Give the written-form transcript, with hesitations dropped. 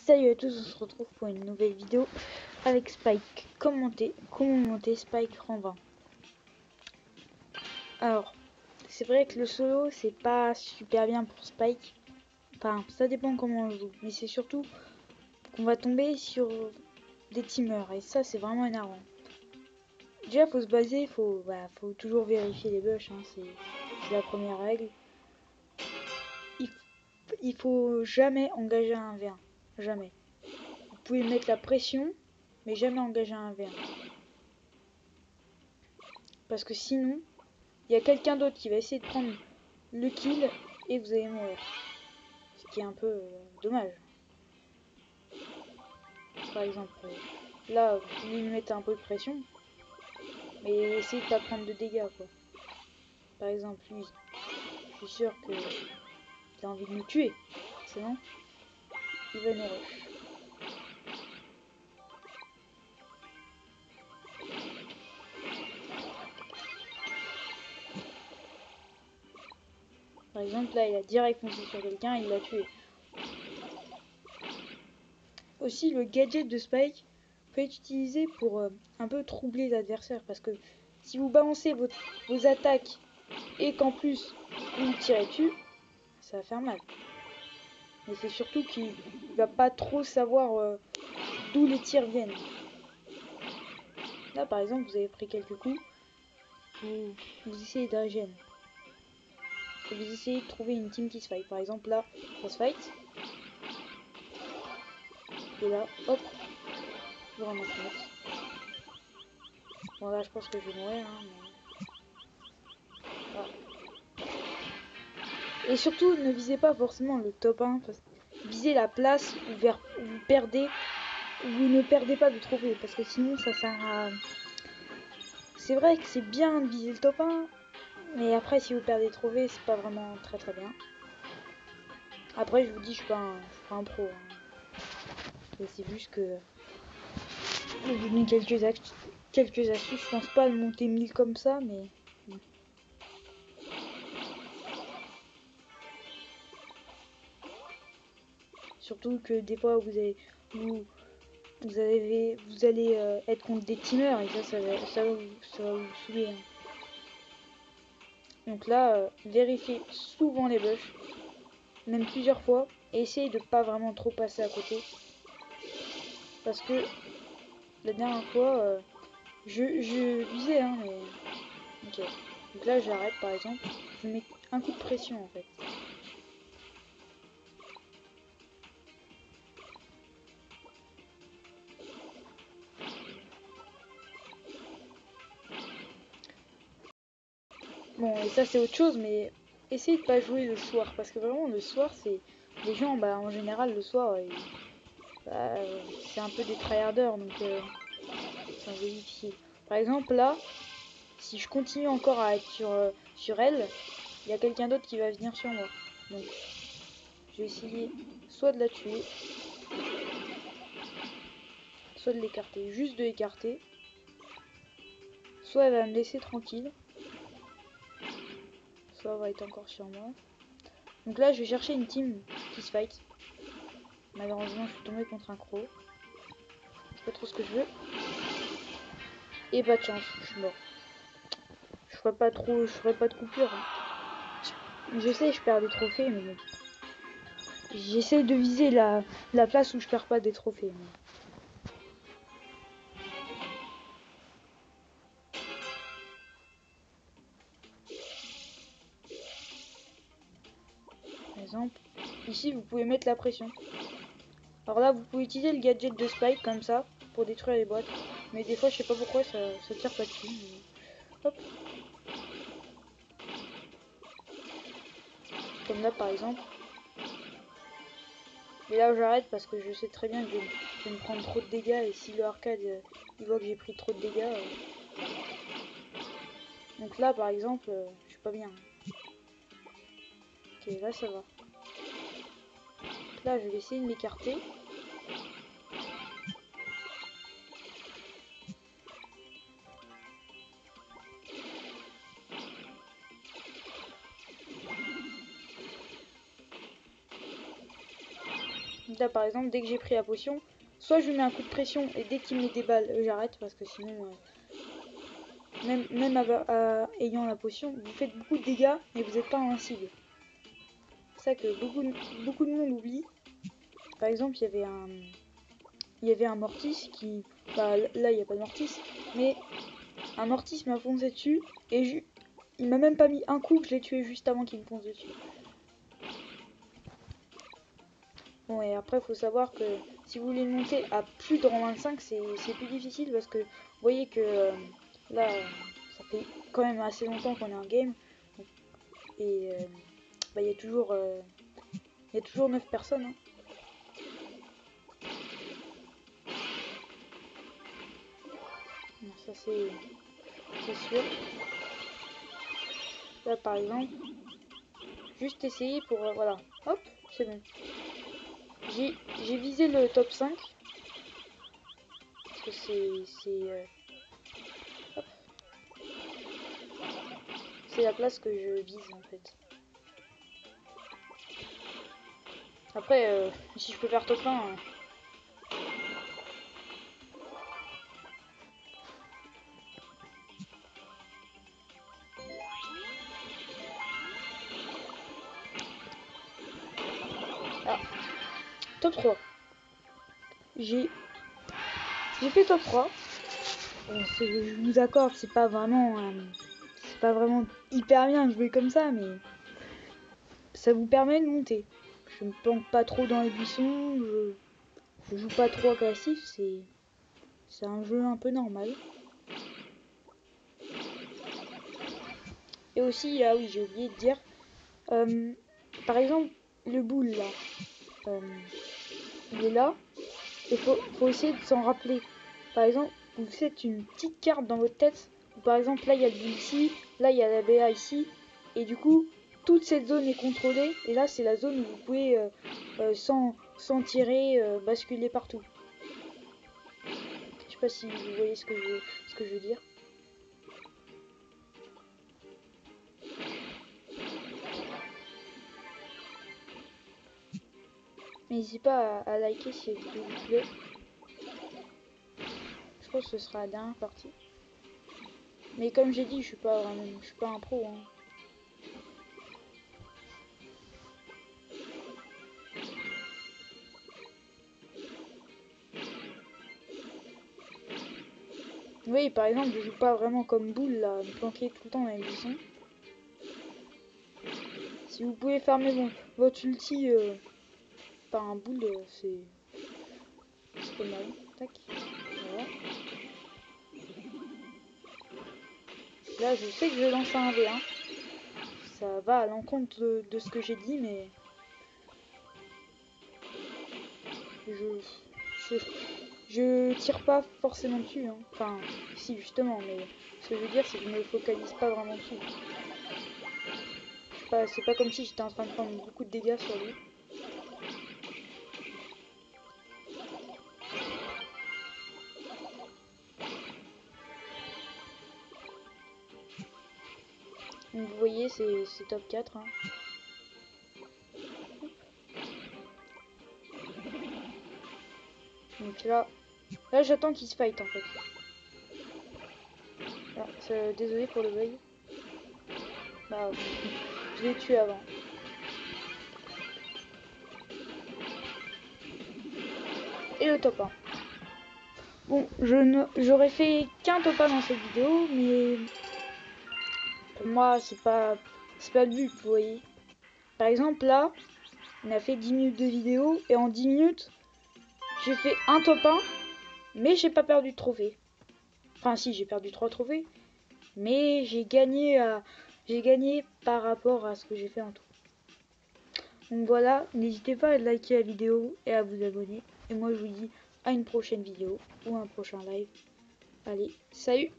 Salut à tous, on se retrouve pour une nouvelle vidéo avec Spike. Comment monter Spike rang 20. Alors, c'est vrai que le solo c'est pas super bien pour Spike. Enfin, ça dépend comment on joue. Mais c'est surtout qu'on va tomber sur des teamers et ça c'est vraiment énervant. Déjà faut se baser, faut toujours vérifier les bush, hein, c'est la première règle. Il faut jamais engager un V1. Jamais. Vous pouvez mettre la pression, mais jamais engager un V1. Parce que sinon, il y a quelqu'un d'autre qui va essayer de prendre le kill et vous allez mourir. Ce qui est un peu dommage. Par exemple, là, vous pouvez lui mettre un peu de pression, mais essayez de pas prendre de dégâts, quoi. Par exemple, lui, je suis sûr qu'il a envie de nous tuer. Sinon, il va nous rush. Par exemple, là, il a direct foncé sur quelqu'un, il l'a tué. Aussi, le gadget de Spike peut être utilisé pour un peu troubler l'adversaire. Parce que si vous balancez vos attaques et qu'en plus vous tirez dessus, ça va faire mal. Mais c'est surtout qu'il va pas trop savoir d'où les tirs viennent. Là, par exemple, vous avez pris quelques coups, vous essayez de régénérer. Et vous essayez de trouver une team qui se fight. Par exemple, là, ça se fight. Et là, hop, vous ramassez une autre. Bon, là, je pense que je vais mourir, hein, mais... Voilà. Et surtout, ne visez pas forcément le top 1. Visez la place où vous perdez, où vous ne perdez pas de trophées. Parce que sinon, ça sert à... C'est vrai que c'est bien de viser le top 1. Mais après, si vous perdez des trophées, c'est pas vraiment très bien. Après, je vous dis, je suis pas un pro. Hein. Et c'est juste que... Je vais vous donner quelques astuces. Je pense pas à le monter 1000 comme ça, mais... Surtout que des fois, vous allez être contre des teamers et ça va vous saouler. Hein. Donc là, vérifiez souvent les bush, même plusieurs fois, et essayez de pas vraiment trop passer à côté. Parce que la dernière fois, je visais, hein, mais... Ok. Donc là, j'arrête par exemple, je mets un coup de pression en fait. Bon, et ça c'est autre chose, mais essayez de pas jouer le soir, parce que vraiment le soir, c'est... Les gens, en général, le soir, c'est un peu des tryharders, donc c'est un peu difficile. Par exemple, là, si je continue encore à être sur elle, il y a quelqu'un d'autre qui va venir sur moi. Donc, je vais essayer soit de la tuer, soit de l'écarter. Juste de l'écarter. Soit elle va me laisser tranquille, soit elle va être encore sur moi. Donc là, je vais chercher une team qui se fight. Malheureusement, je suis tombée contre un croc. C'est pas trop ce que je veux. Et pas de chance, je suis mort. Je ferai pas de coupure. Hein. Je sais, je perds des trophées, mais bon. J'essaie de viser la place où je perds pas des trophées. Mais... Par exemple, ici vous pouvez mettre la pression. Alors là, vous pouvez utiliser le gadget de Spike comme ça pour détruire les boîtes. Mais des fois, je sais pas pourquoi ça tire pas dessus. Mais... Hop. Comme là par exemple. Mais là j'arrête parce que je sais très bien que je vais me prendre trop de dégâts. Et si le arcade il voit que j'ai pris trop de dégâts. Donc là par exemple, je suis pas bien. Ok, là ça va. Donc là je vais essayer de m'écarter. Là par exemple, dès que j'ai pris la potion, soit je lui mets un coup de pression et dès qu'il met des balles, j'arrête parce que sinon, même ayant la potion, vous faites beaucoup de dégâts et vous n'êtes pas invincible. C'est ça que beaucoup de monde oublie. Par exemple, il y avait un Mortis qui... Bah, là, il n'y a pas de Mortis, mais un Mortis m'a foncé dessus et il m'a même pas mis un coup que je l'ai tué juste avant qu'il me fonce dessus. Bon, et après, il faut savoir que si vous voulez monter à plus de rang 25, c'est plus difficile parce que vous voyez que là, ça fait quand même assez longtemps qu'on est en game. Et bah, il y a toujours 9 personnes. Hein. Ça, c'est sûr. Là, par exemple, juste essayer pour... voilà, hop, c'est bon. J'ai visé le top 5. Parce que c'est la place que je vise en fait. Après, si je peux faire top 1... Ah, top 3. J'ai fait top 3. Je vous accorde, c'est pas vraiment hyper bien de jouer comme ça, mais ça vous permet de monter. Je me planque pas trop dans les buissons, je joue pas trop agressif, c'est un jeu un peu normal. Et aussi, ah oui, j'ai oublié de dire, par exemple, le boule là, il est là, et faut essayer de s'en rappeler. Par exemple, vous faites une petite carte dans votre tête, où par exemple là il y a le boule ici, là il y a la BA ici, et du coup, toute cette zone est contrôlée, et là c'est la zone où vous pouvez, sans tirer, basculer partout. Je sais pas si vous voyez ce que je veux dire. N'hésitez pas à liker si la vidéo vous plaît. Je pense que ce sera la dernière partie. Mais comme j'ai dit, je suis pas un pro. Hein. Oui, par exemple, je joue pas vraiment comme boule là, me planquer tout le temps dans les buissons. Si vous pouvez farmer votre ulti par un boule, c'est pas mal. Tac. Voilà. Là, je sais que je vais lancer un V1. Ça va à l'encontre de ce que j'ai dit, mais je tire pas forcément dessus. Hein. Enfin, si justement, mais ce que je veux dire, c'est que je me focalise pas vraiment dessus. C'est pas comme si j'étais en train de prendre beaucoup de dégâts sur lui. Donc vous voyez, c'est top 4. Hein. Donc là j'attends qu'il se fight en fait. Ah, désolé pour le bug. Bah, je l'ai tué avant. Et le top 1. Bon, j'aurais fait qu'un top 1 dans cette vidéo, mais pour moi, c'est pas le but, vous voyez. Par exemple, là, on a fait 10 minutes de vidéo, et en 10 minutes, j'ai fait un top 1, mais j'ai pas perdu de trophée. Enfin, si, j'ai perdu 3 trophées, mais j'ai gagné par rapport à ce que j'ai fait en tout. Donc voilà, n'hésitez pas à liker la vidéo et à vous abonner. Et moi, je vous dis à une prochaine vidéo ou un prochain live. Allez, salut!